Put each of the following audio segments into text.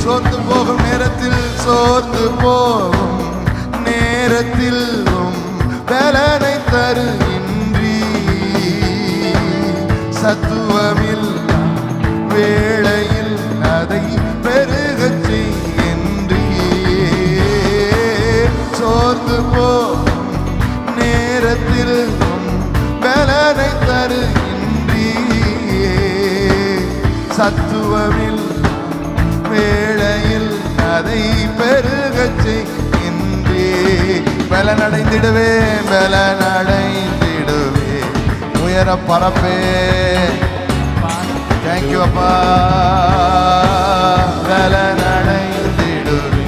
சோர்ந்து போகும் நேரத்தில் சோர்ந்து போகும் நேரத்தில் பலனை தருகின்றி சத்துவமில் வேளையில் அதை பெருகச் செய்கின்றி சோர்ந்து போகும் நேரத்தில் பலனை தருகின்றி சத்துவமில் வேளையில் அதை பெருகச் செய்கின்றே பலனடைந்திடுவே பலனடைந்திடுவே உயர பரப்பே தேங்க்யூ அப்பா பலனடைந்திடுவே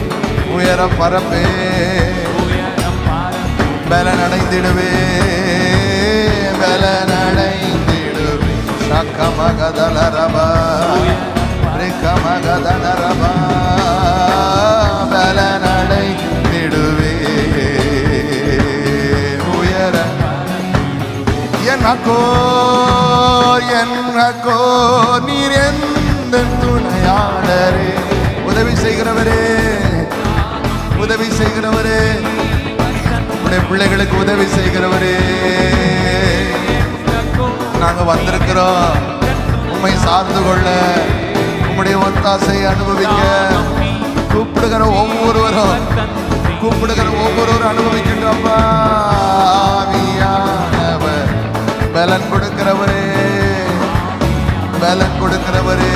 உயர பரப்பே பலனடைந்திடுவே பலனடைந்திடுவே சக்கமகதலரபா ரிக்கமகதலரபா பலனடைந்திடுவே உயர எனக்கோ எனக்கோ நீர் எந்த துணையாளரே உதவி செய்கிறவரே உதவி செய்கிறவரே உடைய பிள்ளைகளுக்கு உதவி செய்கிறவரே நாங்க வந்திருக்கிறோம் உம்மை சார்ந்து கொள்ள உம்முடைய ஒத்தாசை அனுபவிக்க கூப்பிடுகிற ஒவ்வொருவரும் அனுபவிக்கின்றப்பா பலன் கொடுக்கிறவரே பலன் கொடுக்கிறவரே